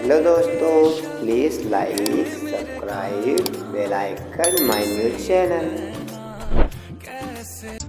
Hello दोस्तों, please like subscribe bell icon my news channel.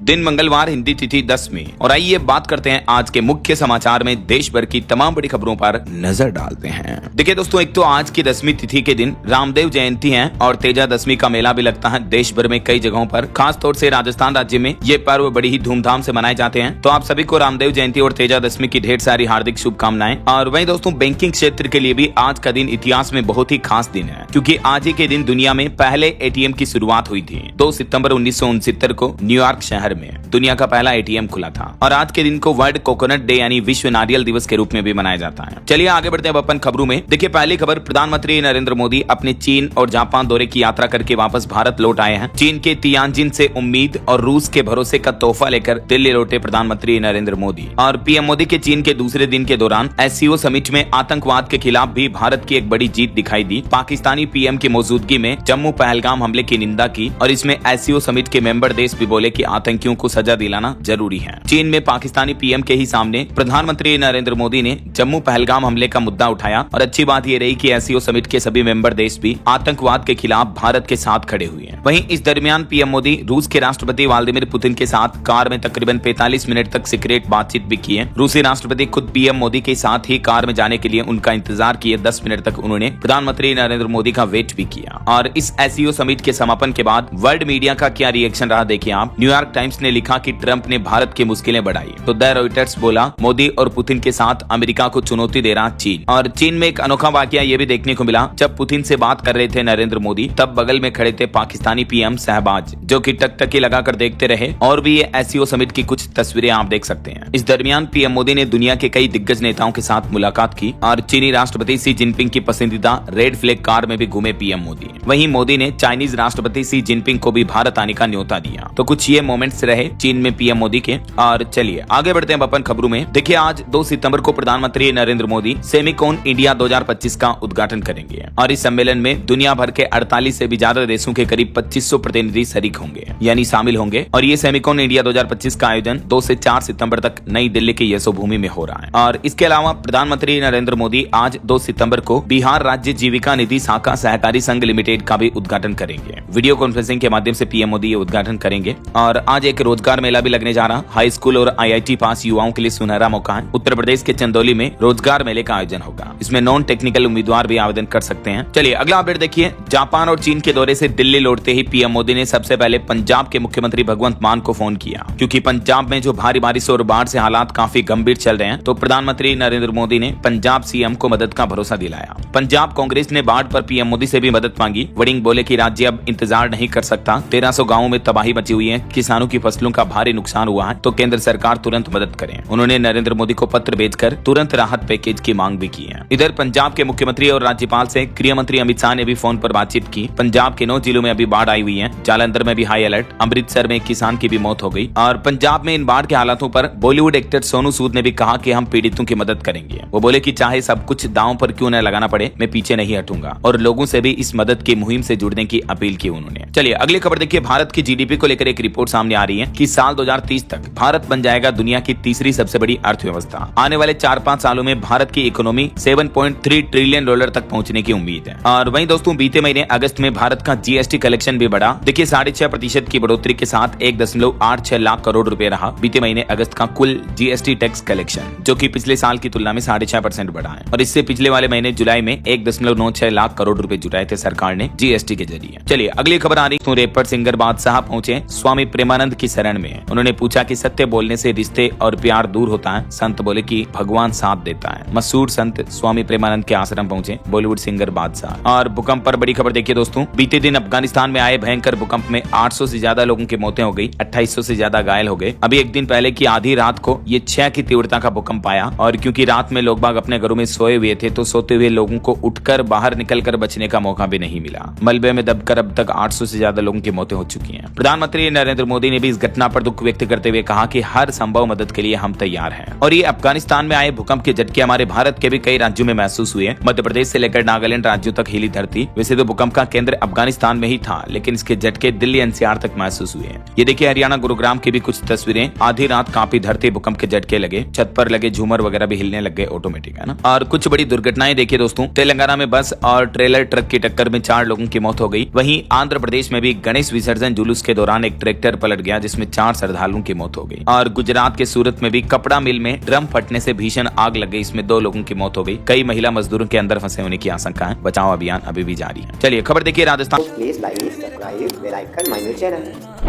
दिन मंगलवार, हिंदी तिथि 10वीं। और आइए बात करते हैं आज के मुख्य समाचार में देश भर की तमाम बड़ी खबरों पर नजर डालते हैं। देखिए दोस्तों, एक तो आज की 10वीं तिथि के दिन रामदेव जयंती है और तेजा दशमी का मेला भी लगता है देश भर में कई जगहों पर। खास तौर से राजस्थान राज्य में ये पर्व बड़ी ही धूमधाम से मनाए जाते हैं। तो आप सभी को रामदेव जयंती और तेजा दशमी की ढेर सारी हार्दिक शुभकामनाएं। और वहीं दोस्तों, बैंकिंग क्षेत्र के लिए भी आज का दिन इतिहास में बहुत ही खास दिन है, क्योंकि आज ही के दिन दुनिया में पहले एटीएम की शुरुआत हुई थी। 2 सितंबर 1969 को न्यूयॉर्क शहर में दुनिया का पहला एटीएम खुला था। और आज के दिन को वर्ल्ड कोकोनट डे यानी विश्व नारियल दिवस के रूप में भी मनाया जाता है। चलिए आगे बढ़ते हैं अपन खबरों में। देखिए, पहली खबर, प्रधानमंत्री नरेंद्र मोदी अपने चीन और जापान दौरे की यात्रा करके वापस भारत लौट आए हैं। चीन के तियानजिन से उम्मीद और रूस के भरोसे का तोहफा लेकर दिल्ली लौटे प्रधानमंत्री नरेंद्र मोदी। और पीएम मोदी के चीन के दूसरे दिन के दौरान एससीओ समिट में आतंकवाद के खिलाफ भी भारत की एक बड़ी जीत दिखाई दी। पाकिस्तानी पीएम की मौजूदगी में जम्मू पहलगाम हमले की निंदा की और इसमें एससीओ समिट के मेंबर देश भी बोले कि आतंकियों को सजा दिलाना जरूरी है। चीन में पाकिस्तानी पीएम के ही सामने प्रधानमंत्री नरेंद्र मोदी ने जम्मू पहलगाम हमले का मुद्दा उठाया। और अच्छी बात यह रही कि एससीओ समिट के सभी मेंबर देश भी आतंकवाद के खिलाफ भारत के साथ खड़े हुए हैं। वहीं इस दरमियान पीएम मोदी रूस के राष्ट्रपति व्लादिमीर पुतिन के साथ कार में तकरीबन 45 मिनट तक सीक्रेट बातचीत भी की है। रूसी राष्ट्रपति खुद पीएम मोदी के साथ ही कार में जाने के लिए उनका इंतजार किए 10 मिनट तक उन्होंने प्रधानमंत्री नरेंद्र मोदी का वेट भी किया। और इस एससीओ समिट के समापन के बाद वर्ल्ड मीडिया का क्या रिएक्शन रहा, देखिए आप। न्यूयॉर्क टाइम्स ने लिखा कि ट्रंप ने भारत की मुश्किलें बढ़ाई, तो द रॉयटर्स बोला मोदी और पुतिन के साथ अमेरिका को चुनौती दे रहा चीन। और चीन में एक अनोखा वाकया ये भी देखने को मिला, जब पुतिन से बात कर रहे थे नरेंद्र मोदी, तब बगल में खड़े थे पाकिस्तानी पीएम शहबाज, जो कि टकटकी लगाकर देखते रहे। और भी ये एससीओ समिट की कुछ तस्वीरें आप देख सकते हैं। इस दरमियान पीएम मोदी ने दुनिया के कई दिग्गज नेताओं के साथ मुलाकात की और चीनी राष्ट्रपति शी जिनपिंग की पसंदीदा रेड फ्लैग कार में भी घूमे पीएम मोदी। वहीं मोदी ने चाइनीज राष्ट्रपति शी जिनपिंग को भी भारत आने का न्योता दिया। तो कुछ ये मोमेंट्स रहे चीन में पीएम मोदी के। और चलिए आगे बढ़ते हैं अपन खबरों में। देखिए, आज 2 सितंबर को प्रधानमंत्री नरेंद्र मोदी सेमिकॉन इंडिया 2025 का उद्घाटन करेंगे। और इस सम्मेलन में दुनिया भर के 48 से भी ज्यादा देशों के करीब 2500 प्रतिनिधि शरीक होंगे यानी शामिल होंगे। और ये सेमिकॉन इंडिया 2025 का आयोजन 2 से 4 सितंबर तक नई दिल्ली के यशोभूमि में हो रहा है। और इसके अलावा प्रधानमंत्री नरेंद्र मोदी आज 2 सितंबर को बिहार राज्य जीविका निधि शाखा सहकारी संघ लिमिटेड का भी उद्घाटन करेंगे। वीडियो कॉन्फ्रेंसिंग के माध्यम से पीएम मोदी ये उद्घाटन करेंगे। और आज एक रोजगार मेला भी लगने जा रहा। हाई स्कूल और आईआईटी पास युवाओं के लिए सुनहरा मौका है। उत्तर प्रदेश के चंदौली में रोजगार मेले का आयोजन होगा। इसमें नॉन टेक्निकल उम्मीदवार भी आवेदन कर सकते हैं। चलिए अगला अपडेट देखिए। जापान और चीन के दौरे से दिल्ली लौटते ही पीएम मोदी ने सबसे पहले पंजाब के मुख्यमंत्री भगवंत मान को फोन किया, क्योंकि पंजाब में जो भारी बारिश और बाढ़ से हालात काफी गंभीर चल रहे हैं। तो प्रधानमंत्री नरेंद्र मोदी ने पंजाब सीएम को मदद का भरोसा दिलाया। पंजाब कांग्रेस ने बाढ़ पर पीएम मोदी से भी मदद मांगी। वड़िंग बोले कि राज्य अब इंतजार नहीं कर सकता। 1300 गाँवों में तबाही मची हुई है, किसानों की फसलों का भारी नुकसान हुआ है, तो केंद्र सरकार तुरंत मदद करें। उन्होंने नरेंद्र मोदी को पत्र भेजकर तुरंत राहत पैकेज की मांग भी की है। इधर पंजाब के मुख्यमंत्री और राज्यपाल से गृह मंत्री अमित शाह ने भी फोन पर बातचीत की। पंजाब के 9 जिलों में अभी बाढ़ आई हुई है। जालंधर में भी हाई अलर्ट। अमृतसर में एक किसान की भी मौत हो गई। और पंजाब में इन बाढ़ के हालातों पर बॉलीवुड एक्टर सोनू सूद ने भी कहा कि हम पीड़ितों की मदद करेंगे। वो बोले कि चाहे सब कुछ दांव पर क्यों न लगाना पड़े, मैं पीछे नहीं हटूंगा। और लोगों से भी इस मदद की मुहिम से जुड़ने की अपील की उन्होंने। चलिए अगली खबर देखिए। भारत की जीडीपी को लेकर एक रिपोर्ट सामने आ रही है कि साल 2030 तक भारत बन जाएगा दुनिया की तीसरी सबसे बड़ी अर्थव्यवस्था। आने वाले 4-5 सालों में भारत की इकोनॉमी $7.3 ट्रिलियन तक पहुंचने की उम्मीद है। और वहीं दोस्तों, बीते महीने अगस्त में भारत का जीएसटी कलेक्शन भी बढ़ा। देखिए, 6.5% की बढ़ोतरी के साथ 1.86 लाख करोड़ रुपए रहा बीते महीने अगस्त का कुल जीएसटी टैक्स कलेक्शन, जो कि पिछले साल की तुलना में 6.5% बढ़ा है। और इससे पिछले वाले महीने जुलाई में 1.96 लाख करोड़ रुपए जुटाए थे सरकार ने जीएसटी के जरिए। चलिए अगली खबर आ रही है। रैपर सिंगर बादशाह पहुंचे स्वामी प्रेमानंद की शरण में। उन्होंने पूछा कि सत्य बोलने से रिश्ते और प्यार दूर होता है। संत बोले कि भगवान साथ देता है। मशहूर संत स्वामी प्रेमानंद के आश्रम पहुंचे बॉलीवुड सिंगर बादशाह। और भूकंप पर बड़ी खबर देखिए दोस्तों। बीते दिन अफगानिस्तान में आए भयंकर भूकंप में 800 से ज्यादा लोगों की मौतें हो गई, 2800 से ज्यादा घायल हो गए। अभी एक दिन पहले की आधी रात को ये 6 की तीव्रता का भूकंप आया। और क्योंकि रात में लोग बाग अपने घरों में सोए हुए थे, तो सोते हुए लोगों को उठकर बाहर निकलकर बचने का मौका भी नहीं मिला। मलबे में दबकर अब तक 800 से ज्यादा लोगों की मौतें हो चुकी हैं। प्रधानमंत्री नरेंद्र मोदी ने भी इस घटना पर दुख व्यक्त करते हुए कहा कि हर संभव मदद के लिए हम तैयार हैं। और ये अफगानिस्तान में आए भूकंप के झटके हमारे भारत के भी कई राज्यों में महसूस हुए। मध्य प्रदेश से लेकर नागालैंड राज्यों तक हिली धरती। वैसे तो भूकंप का केंद्र अफगानिस्तान में ही था, लेकिन इसके झटके दिल्ली एनसीआर तक महसूस हुए। ये देखिए हरियाणा गुरुग्राम की भी कुछ तस्वीरें। आधी रात कांपी धरती, भूकंप के झटके लगे, छत पर लगे झूमर वगैरह भी हिलने लग गए ऑटोमेटिक, है ना। और कुछ बड़ी दुर्घटनाएं देखिए दोस्तों। तेलंगाना में बस और ट्रेलर ट्रक की टक्कर में 4 लोगों की मौत हो गई। वहीं आंध्र प्रदेश में भी गणेश विसर्जन जुलूस के दौरान एक ट्रैक्टर पलट गया, जिसमें 4 श्रद्धालुओं की मौत हो गई। और गुजरात के सूरत में भी कपड़ा मिल में ड्रम फटने से भीषण आग लग गई, इसमें 2 लोगों की मौत हो गई। कई महिला मजदूरों के अंदर फंसे होने की आशंका है। बचाव अभियान अभी भी जारी है। चलिए खबर देखिए Rajasthan. Please like, subscribe, bell icon my news channel.